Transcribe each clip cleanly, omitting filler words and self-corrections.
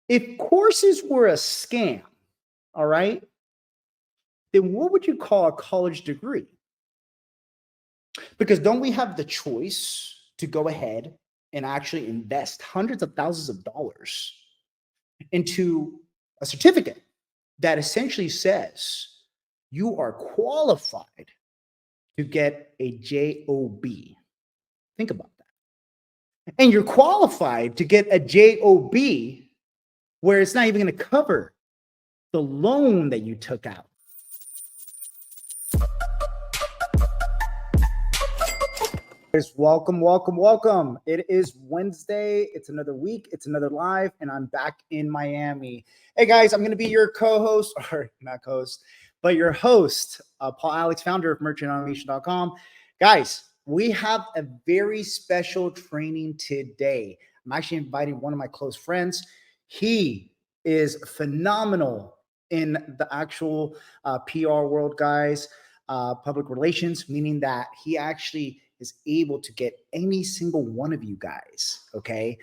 If courses were a scam, all right, then what would you call a college degree? Because don't we have the choice to go ahead and actually invest hundreds of thousands of dollars into a certificate that essentially says you are qualified to get a job? Think about that. And you're qualified to get a job where it's not even going to cover the loan that you took out. Welcome, welcome, welcome. It is Wednesday. It's another week. It's another live, and I'm back in Miami. Hey, guys, I'm going to be your co-host, or not co-host, but your host, Paul Alex, founder of merchantautomation.com. Guys, we have a very special training today. I'm actually inviting one of my close friends. He is phenomenal in the actual PR world, guys, public relations, meaning that he actually is able to get any single one of you guys, okay,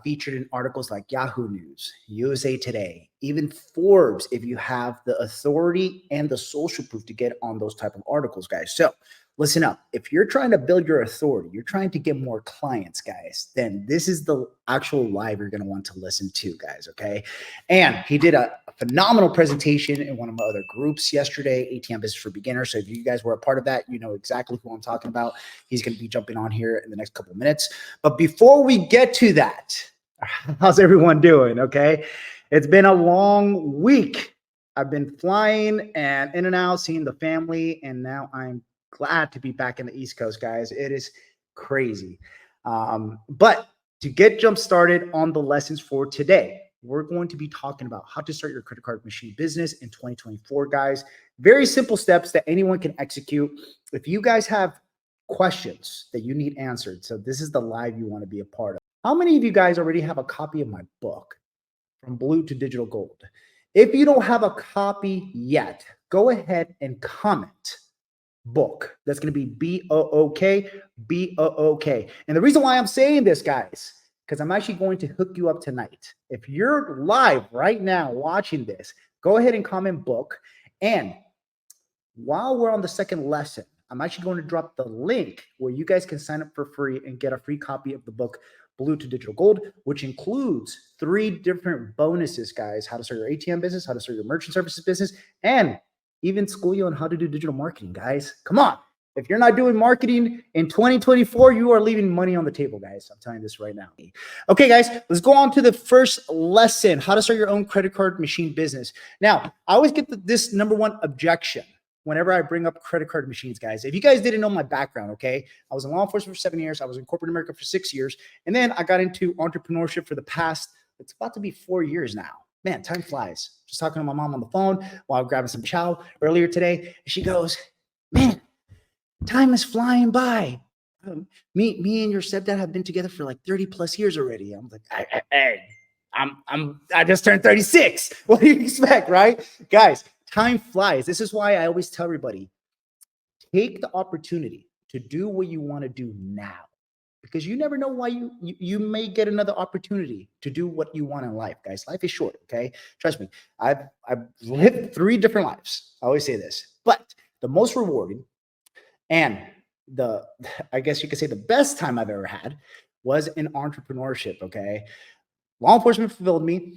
featured in articles like Yahoo News, USA Today, even Forbes, if you have the authority and the social proof to get on those type of articles, guys. So listen up. If you're trying to build your authority, you're trying to get more clients, guys, then this is the actual live you're going to want to listen to, guys, okay? And he did a phenomenal presentation in one of my other groups yesterday, ATM Business for Beginners. So if you guys were a part of that, you know exactly who I'm talking about. He's going to be jumping on here in the next couple of minutes. But before we get to that, how's everyone doing, okay? It's been a long week. I've been flying and in and out, seeing the family, and now I'm glad to be back in the East Coast, guys. It is crazy. But to get jump started on the lessons for today, we're going to be talking about how to start your credit card machine business in 2024, guys. Very simple steps that anyone can execute. If you guys have questions that you need answered, so this is the live you want to be a part of. How many of you guys already have a copy of my book, From Blue to Digital Gold? If you don't have a copy yet, go ahead and comment book. That's going to be B-O-O-K, B-O-O-K. And the reason why I'm saying this, guys, because I'm actually going to hook you up tonight. If you're live right now watching this, go ahead and comment book. And while we're on the second lesson, I'm actually going to drop the link where you guys can sign up for free and get a free copy of the book, Blue to Digital Gold, which includes 3 different bonuses, guys. How to start your ATM business, how to start your merchant services business, and even school you on how to do digital marketing, guys. Come on. If you're not doing marketing in 2024, you are leaving money on the table, guys. I'm telling you this right now. Okay, guys, let's go on to the first lesson, how to start your own credit card machine business. Now, I always get this number one objection whenever I bring up credit card machines, guys. If you guys didn't know my background, okay, I was in law enforcement for 7 years. I was in corporate America for 6 years. And then I got into entrepreneurship for the past, it's about to be 4 years now. Man, time flies. Just talking to my mom on the phone while grabbing some chow earlier today. And she goes, man, time is flying by. Me and your stepdad have been together for like 30 plus years already. I'm like, hey, I just turned 36. What do you expect, right? Guys, time flies. This is why I always tell everybody, take the opportunity to do what you want to do now, because you never know why you may get another opportunity to do what you want in life, guys. Life is short, okay? Trust me. I've lived 3 different lives. I always say this, but the most rewarding and I guess you could say the best time I've ever had was in entrepreneurship, okay? Law enforcement fulfilled me.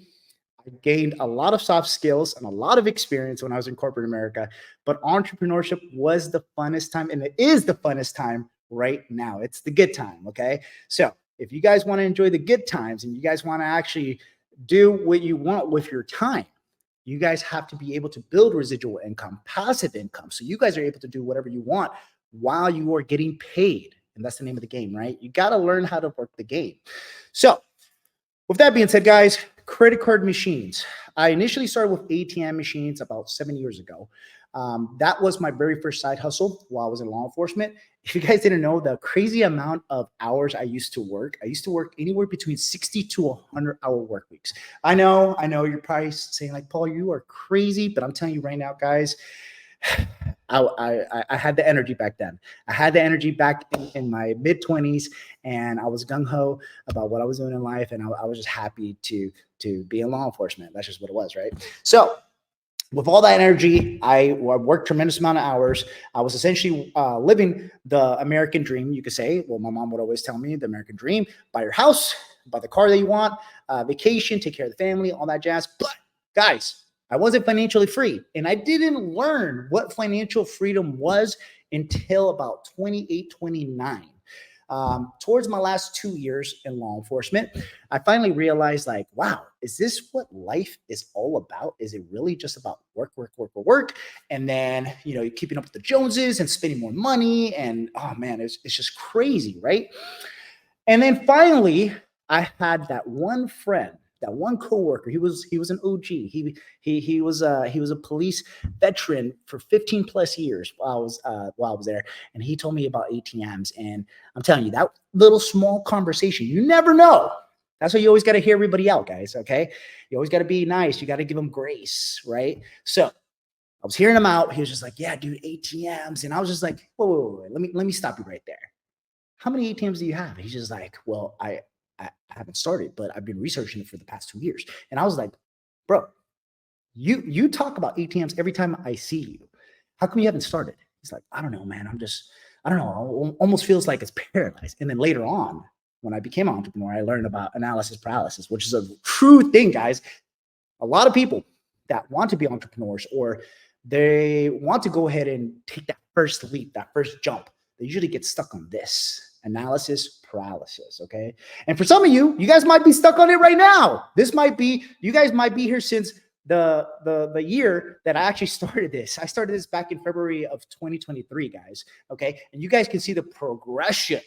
I gained a lot of soft skills and a lot of experience when I was in corporate America, but entrepreneurship was the funnest time, and it is the funnest time right now. It's the good time, okay? So if you guys want to enjoy the good times and you guys want to actually do what you want with your time, you guys have to be able to build residual income, passive income, so you guys are able to do whatever you want while you are getting paid. And that's the name of the game, right? You got to learn how to work the game. So with that being said, guys, credit card machines. I initially started with ATM machines about 7 years ago. That was my very first side hustle while I was in law enforcement. If you guys didn't know the crazy amount of hours I used to work anywhere between 60 to 100-hour work weeks. I know you're probably saying like, Paul, you are crazy, but I'm telling you right now, guys, I had the energy back then. I had the energy back in my mid-20s, and I was gung-ho about what I was doing in life, and I was just happy to be in law enforcement. That's just what it was, right? So with all that energy, I worked tremendous amount of hours. I was essentially living the American dream, you could say. Well, my mom would always tell me the American dream: buy your house, buy the car that you want, vacation, take care of the family, all that jazz. But guys, I wasn't financially free, and I didn't learn what financial freedom was until about 28, 29. Towards my last 2 years in law enforcement, I finally realized, like, wow, is this what life is all about? Is it really just about work, work, work, work, work? And then, you're keeping up with the Joneses and spending more money. And oh man, it's just crazy, right? And then finally, I had that one friend, that one coworker. He was an OG. He was a police veteran for 15 plus years while I was there, and he told me about ATMs. And I'm telling you, that little small conversation, you never know. That's why you always got to hear everybody out, guys. Okay, you always got to be nice. You got to give them grace, right? So I was hearing him out. He was just like, "Yeah, dude, ATMs," and I was just like, "Whoa, whoa, whoa, wait. Let me stop you right there. How many ATMs do you have?" He's just like, "Well, I haven't started, but I've been researching it for the past 2 years." And I was like, "Bro, you talk about ATMs every time I see you. How come you haven't started?" He's like, "I don't know, man. I don't know. Almost feels like it's paralyzed." And then later on, when I became an entrepreneur, I learned about analysis paralysis, which is a true thing, guys. A lot of people that want to be entrepreneurs, or they want to go ahead and take that first leap, that first jump, they usually get stuck on this analysis paralysis. Okay. And for some of you guys might be stuck on it right now. You guys might be here since the year that I actually started this. I started this back in February of 2023, guys. Okay. And you guys can see the progression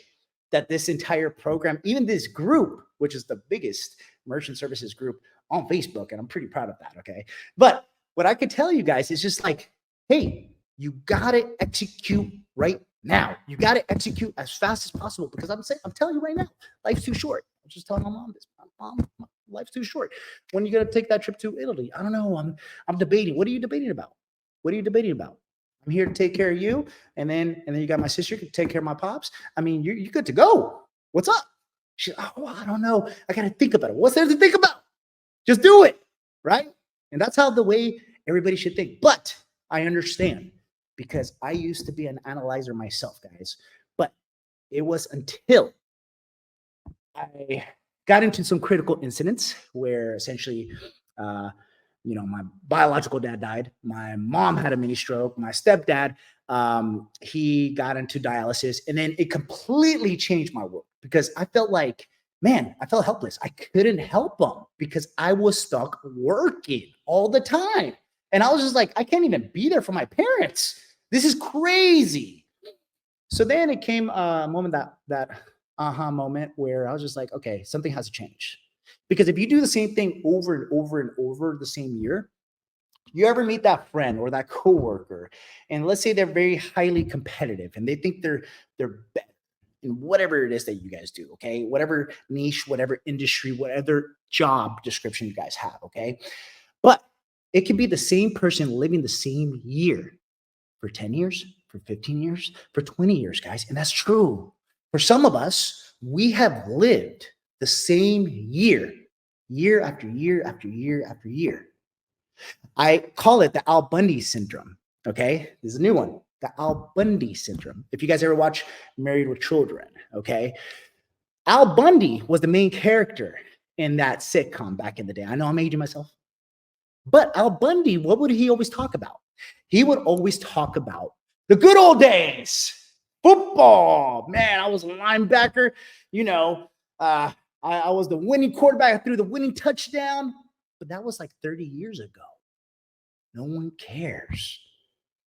that this entire program, even this group, which is the biggest merchant services group on Facebook, and I'm pretty proud of that. Okay. But what I could tell you guys is just like, hey, you got to execute right now. You got to execute as fast as possible, because I'm telling you right now, life's too short. I was just telling my mom this. Mom, life's too short. When are you going to take that trip to Italy? I don't know. I'm debating. What are you debating about? What are you debating about? I'm here to take care of you, and then you got my sister to take care of my pops. I mean, you're good to go. What's up? She's, oh, I don't know. I got to think about it. What's there to think about? Just do it, right? And that's how the way everybody should think. But I understand, because I used to be an analyzer myself, guys. But it was until I got into some critical incidents where essentially, my biological dad died. My mom had a mini stroke. My stepdad, he got into dialysis, and then it completely changed my world, because I felt like, man, I felt helpless. I couldn't help them because I was stuck working all the time. And I was just like, I can't even be there for my parents. This is crazy. So then it came a moment, that aha moment, where I was just like, okay, something has to change. Because if you do the same thing over and over and over the same year, you ever meet that friend or that coworker, and let's say they're very highly competitive and they think they're better in whatever it is that you guys do, okay? Whatever niche, whatever industry, whatever job description you guys have, okay? But it can be the same person living the same year for 10 years, for 15 years, for 20 years, guys. And that's true. For some of us, we have lived the same year after year after year after year. I call it the Al Bundy syndrome. Okay. This is a new one, the Al Bundy syndrome. If you guys ever watch Married with Children, okay. Al Bundy was the main character in that sitcom back in the day. I know I'm aging myself. But Al Bundy, what would he always talk about? He would always talk about the good old days, football. Man, I was a linebacker. I was the winning quarterback. I threw the winning touchdown. But that was like 30 years ago. No one cares.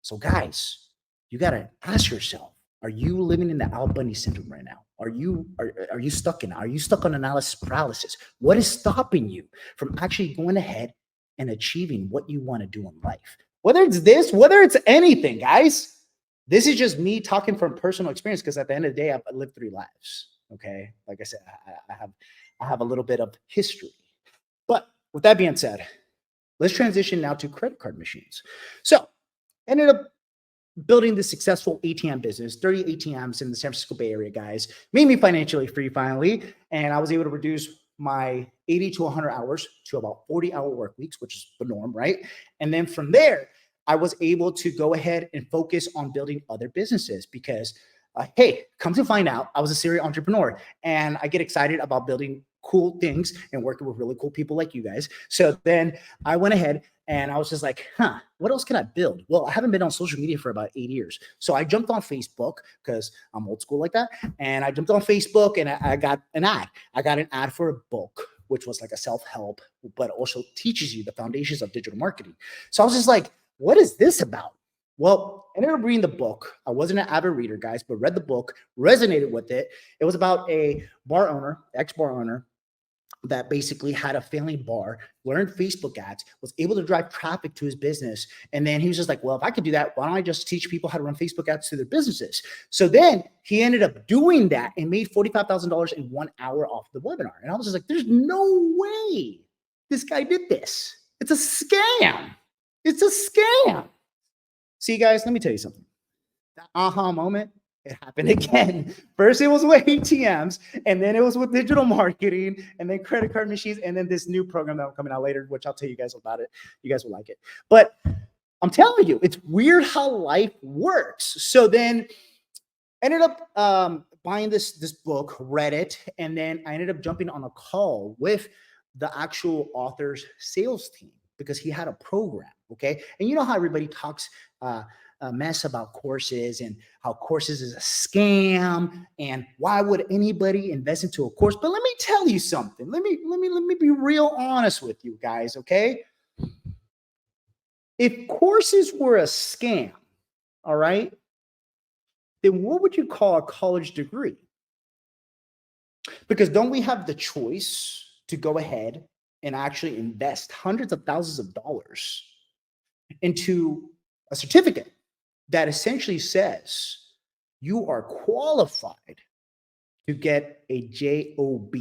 So, guys, you got to ask yourself, are you living in the Al Bundy syndrome right now? Are you stuck in it? Are you stuck on analysis paralysis? What is stopping you from actually going ahead and achieving what you want to do in life? Whether it's this, whether it's anything, guys, this is just me talking from personal experience, because at the end of the day, I've lived 3 lives. Okay. Like I said, I have a little bit of history. But with that being said, let's transition now to credit card machines. So ended up building this successful ATM business, 30 ATMs in the San Francisco Bay Area, guys, made me financially free finally. And I was able to reduce my 80 to 100 hours to about 40-hour work weeks, which is the norm, right? And then from there, I was able to go ahead and focus on building other businesses because, hey, come to find out, I was a serial entrepreneur and I get excited about building cool things and working with really cool people like you guys. So then I went ahead and I was just like, what else can I build? Well, I haven't been on social media for about 8 years. So I jumped on Facebook because I'm old school like that. And I jumped on Facebook and I got an ad. I got an ad for a book, which was like a self-help, but also teaches you the foundations of digital marketing. So I was just like, what is this about? Well, I ended up reading the book. I wasn't an avid reader, guys, but read the book, resonated with it. It was about a bar owner, ex-bar owner, that basically had a failing bar, learned Facebook ads, was able to drive traffic to his business. And then he was just like, well, if I could do that, why don't I just teach people how to run Facebook ads to their businesses? So then he ended up doing that and made $45,000 in 1 hour off the webinar. And I was just like, there's no way this guy did this. It's a scam. It's a scam. See, guys, let me tell you something. That aha moment, it happened again. First, it was with ATMs, and then it was with digital marketing, and then credit card machines, and then this new program that will coming out later, which I'll tell you guys about it. You guys will like it. But I'm telling you, it's weird how life works. So then I ended up buying this book, read it, and then I ended up jumping on a call with the actual author's sales team because he had a program, okay? And you know how everybody talks a mess about courses and how courses is a scam and why would anybody invest into a course? But let me tell you something. Let me be real honest with you guys, okay? If courses were a scam, all right, then what would you call a college degree? Because don't we have the choice to go ahead and actually invest hundreds of thousands of dollars into a certificate that essentially says you are qualified to get a JOB.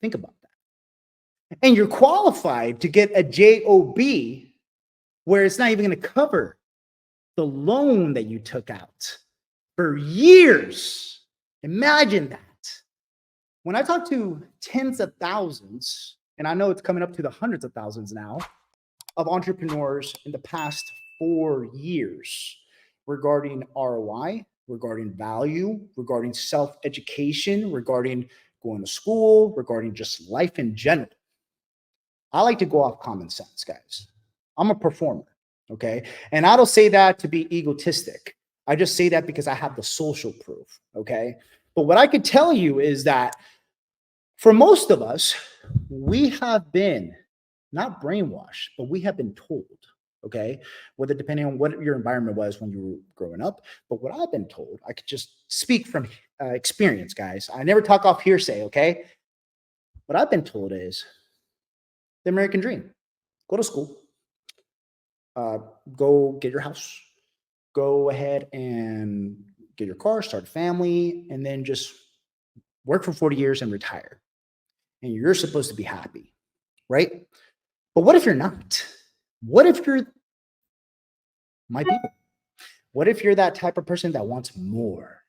Think about that. And you're qualified to get a JOB where it's not even going to cover the loan that you took out for years. Imagine that. When I talk to tens of thousands, and I know it's coming up to the hundreds of thousands now, of entrepreneurs in the past 4 years regarding ROI, regarding value, regarding self-education, regarding going to school, regarding just life in general. I like to go off common sense, guys. I'm a performer, okay? And I don't say that to be egotistic. I just say that because I have the social proof, okay? But what I could tell you is that for most of us, we have been not brainwashed, but we have been told, okay? Whether depending on what your environment was when you were growing up. But what I've been told, I could just speak from experience, guys. I never talk off hearsay, okay? What I've been told is the American dream. Go to school. Go get your house. Go ahead and get your car, start a family, and then just work for 40 years and retire. And you're supposed to be happy, right? But what if you're not? What if you're my people? What if you're that type of person that wants more?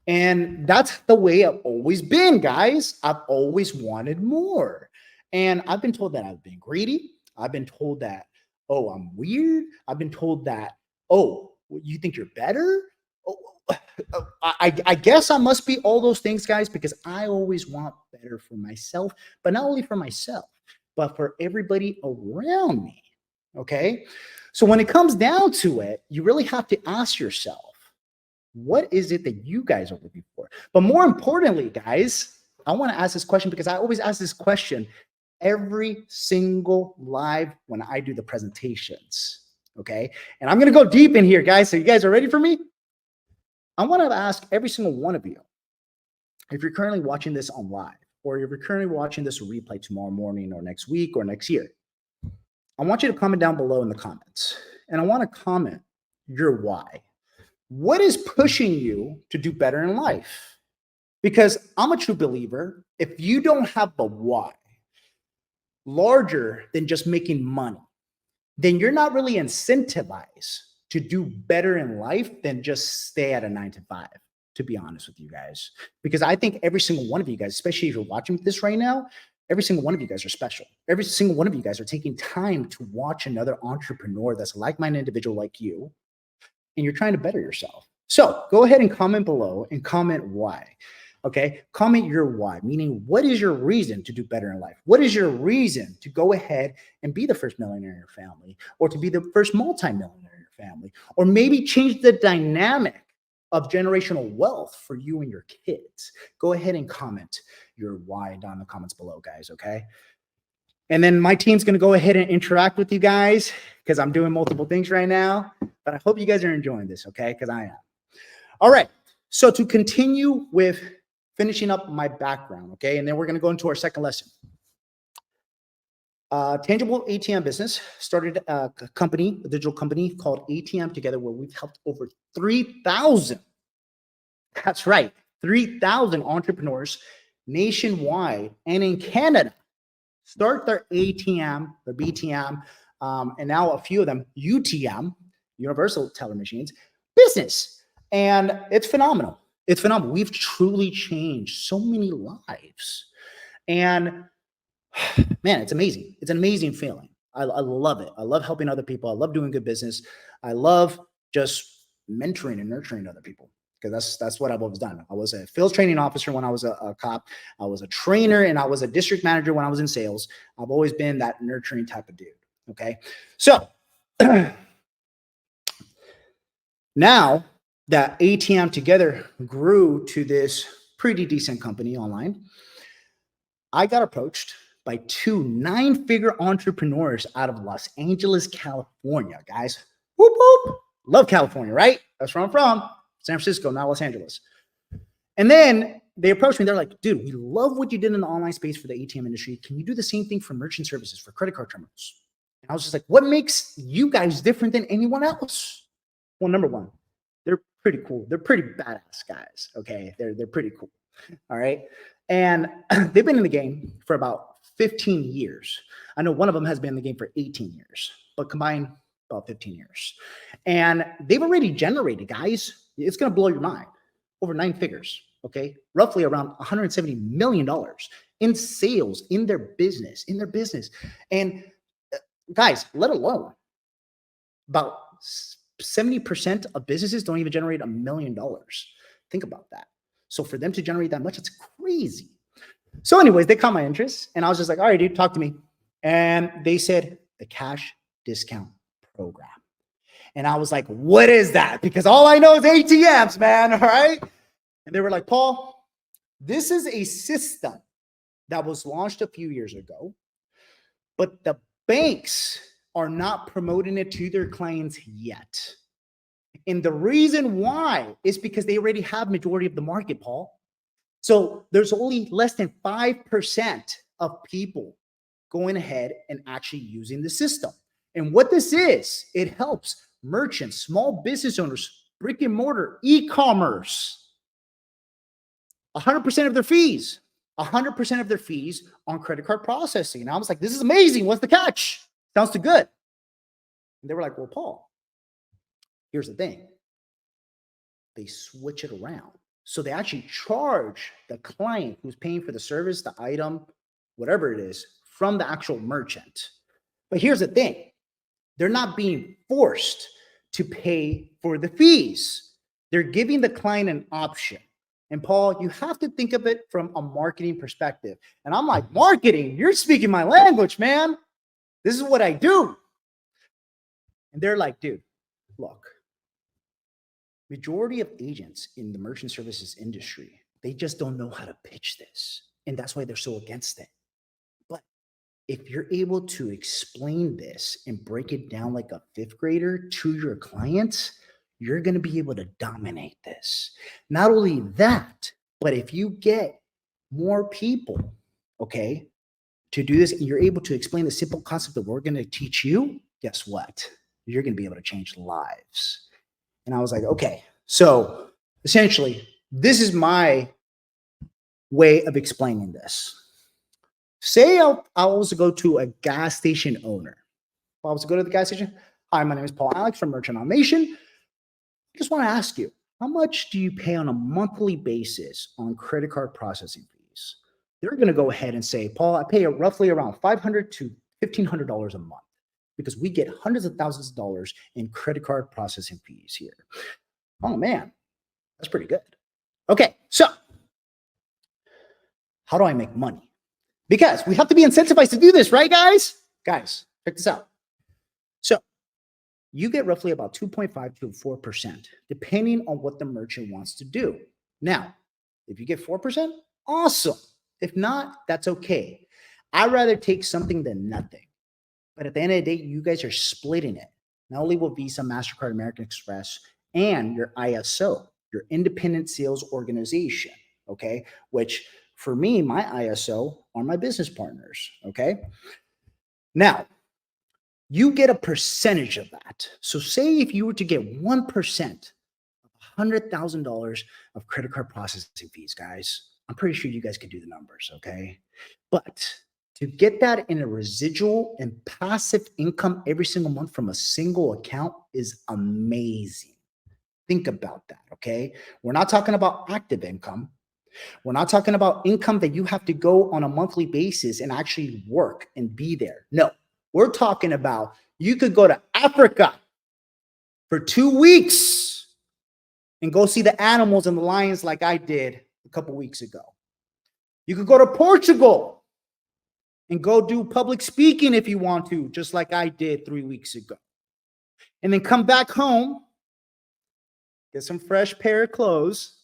And that's the way I've always been, guys. I've always wanted more. And I've been told that I've been greedy. I've been told that, oh, I'm weird. I've been told that, oh, you think you're better? Oh, I guess I must be all those things, guys, because I always want better for myself, but not only for myself, but for everybody around me. Okay. So when it comes down to it, you really have to ask yourself, what is it that you guys are looking for? But more importantly, guys, I want to ask this question because I always ask this question every single live when I do the presentations. Okay. And I'm going to go deep in here, guys. So you guys are ready for me? I want to ask every single one of you, if you're currently watching this on live, or if you're currently watching this replay tomorrow morning or next week or next year, I want you to comment down below in the comments. And I want to comment your why. What is pushing you to do better in life? Because I'm a true believer, if you don't have the why larger than just making money, then you're not really incentivized to do better in life than just stay at a 9 to 5, to be honest with you guys. Because I think every single one of you guys, especially if you're watching this right now, every single one of you guys are special. Every single one of you guys are taking time to watch another entrepreneur that's a like-minded individual like you, and you're trying to better yourself. So go ahead and comment below and comment why. Okay, comment your why, meaning what is your reason to do better in life? What is your reason to go ahead and be the first millionaire in your family, or to be the first multi-millionaire in your family, or maybe change the dynamic of generational wealth for you and your kids? Go ahead and comment your why down in the comments below, guys, okay? And then my team's going to go ahead and interact with you guys because I'm doing multiple things right now, but I hope you guys are enjoying this, okay? Because I am. All right, so to continue with finishing up my background, okay? And then we're going to go into our second lesson. Tangible ATM business started a company, a digital company called ATM Together, where we've helped over 3,000. That's right, 3,000 entrepreneurs nationwide and in Canada start their ATM, their BTM, and now a few of them UTM, Universal Teller Machines, business. And it's phenomenal. It's phenomenal. We've truly changed so many lives. And man, it's amazing. It's an amazing feeling. I love it. I love helping other people. I love doing good business. I love just mentoring and nurturing other people, because that's what I've always done. I was a field training officer when I was a cop. I was a trainer, and I was a district manager when I was in sales. I've always been that nurturing type of dude. Okay. So now that ATM Together grew to this pretty decent company online, I got approached by 2 9-figure entrepreneurs out of Los Angeles, California, guys. Whoop, whoop. Love California, right? That's where I'm from. San Francisco, not Los Angeles. And then they approached me. They're like, dude, we love what you did in the online space for the ATM industry. Can you do the same thing for merchant services, for credit card terminals? And I was just like, what makes you guys different than anyone else? Well, number one, they're pretty cool. They're pretty badass guys. Okay. They're pretty cool. All right. And they've been in the game for about 15 years. I know one of them has been in the game for 18 years, but combined about 15 years. And they've already generated, guys, it's going to blow your mind, over 9 figures. Okay. Roughly around $170 million in sales in their business, And guys, let alone about 70% of businesses don't even generate $1 million. Think about that. So for them to generate that much, it's crazy. So anyways, they caught my interest, and I was just like, all right, dude, talk to me. And they said the cash discount program. And I was like, what is that? Because all I know is ATMs, man. All right. And they were like, Paul, this is a system that was launched a few years ago, but the banks are not promoting it to their clients yet. And the reason why is because they already have majority of the market, Paul. So there's only less than 5% of people going ahead and actually using the system. And what this is, it helps merchants, small business owners, brick and mortar, e-commerce, 100% of their fees, 100% of their fees on credit card processing. And I was like, this is amazing. What's the catch? Sounds too good. And they were like, well, Paul, here's the thing. They switch it around. So they actually charge the client who's paying for the service, the item, whatever it is, from the actual merchant. But here's the thing. They're not being forced to pay for the fees. They're giving the client an option. And Paul, you have to think of it from a marketing perspective. And I'm like, marketing? You're speaking my language, man. This is what I do. And they're like, dude, look, majority of agents in the merchant services industry, they just don't know how to pitch this. And that's why they're so against it. But if you're able to explain this and break it down like a 5th grader to your clients, you're going to be able to dominate this. Not only that, but if you get more people, okay, to do this, and you're able to explain the simple concept that we're going to teach you, guess what? You're going to be able to change lives. And I was like, okay, so essentially, this is my way of explaining this. Say I was to go to a gas station owner. If I was to go to the gas station, Hi, my name is Paul Alex from Merchant Automation. I just want to ask you, how much do you pay on a monthly basis on credit card processing fees? They're going to go ahead and say, Paul, I pay roughly around $500 to $1,500 a month because we get hundreds of thousands of dollars in credit card processing fees here. Oh man, that's pretty good. Okay, so how do I make money? Because we have to be incentivized to do this, right, guys? Guys, check this out. So you get roughly about 2.5 to 4%, depending on what the merchant wants to do. Now, if you get 4%, awesome. If not, that's okay. I'd rather take something than nothing. But at the end of the day, you guys are splitting it, not only with Visa, MasterCard, American Express, and your ISO, your independent sales organization, okay? Which for me, my ISO are my business partners, okay? Now, you get a percentage of that. So say if you were to get 1% of $100,000 of credit card processing fees, guys, I'm pretty sure you guys could do the numbers, okay? But to get that in a residual and passive income every single month from a single account is amazing. Think about that, okay? We're not talking about active income. We're not talking about income that you have to go on a monthly basis and actually work and be there. No, we're talking about you could go to Africa for 2 weeks and go see the animals and the lions like I did a couple weeks ago. You could go to Portugal and go do public speaking if you want to, just like I did 3 weeks ago. And then come back home, get some fresh pair of clothes,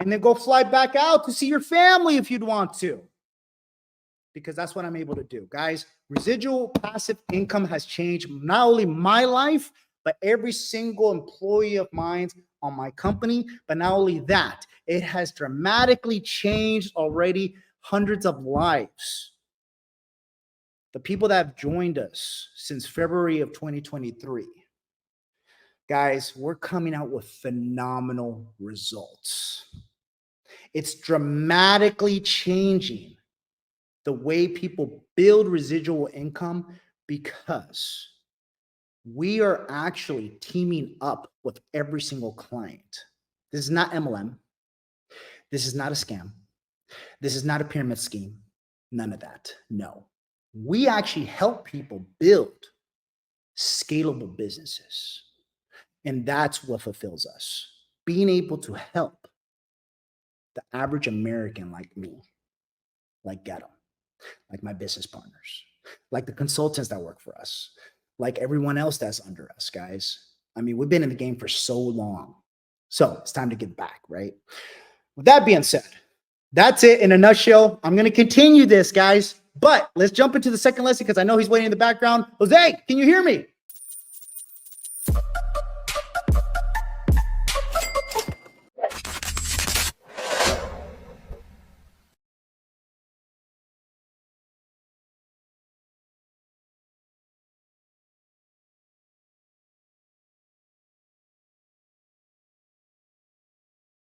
and then go fly back out to see your family if you'd want to. Because that's what I'm able to do. Guys, residual passive income has changed not only my life, but every single employee of mine on my company. But not only that, it has dramatically changed already hundreds of lives. The people that have joined us since February of 2023. Guys, we're coming out with phenomenal results. It's dramatically changing the way people build residual income because we are actually teaming up with every single client. This is not MLM. This is not a scam. This is not a pyramid scheme. None of that. No. We actually help people build scalable businesses. And that's what fulfills us. Being able to help the average American like me, like Ghetto, like my business partners, like the consultants that work for us, like everyone else that's under us, guys. I mean, we've been in the game for so long. So it's time to give back, right? With that being said, that's it in a nutshell. I'm going to continue this, guys, but let's jump into the second lesson because I know he's waiting in the background. Jose, can you hear me?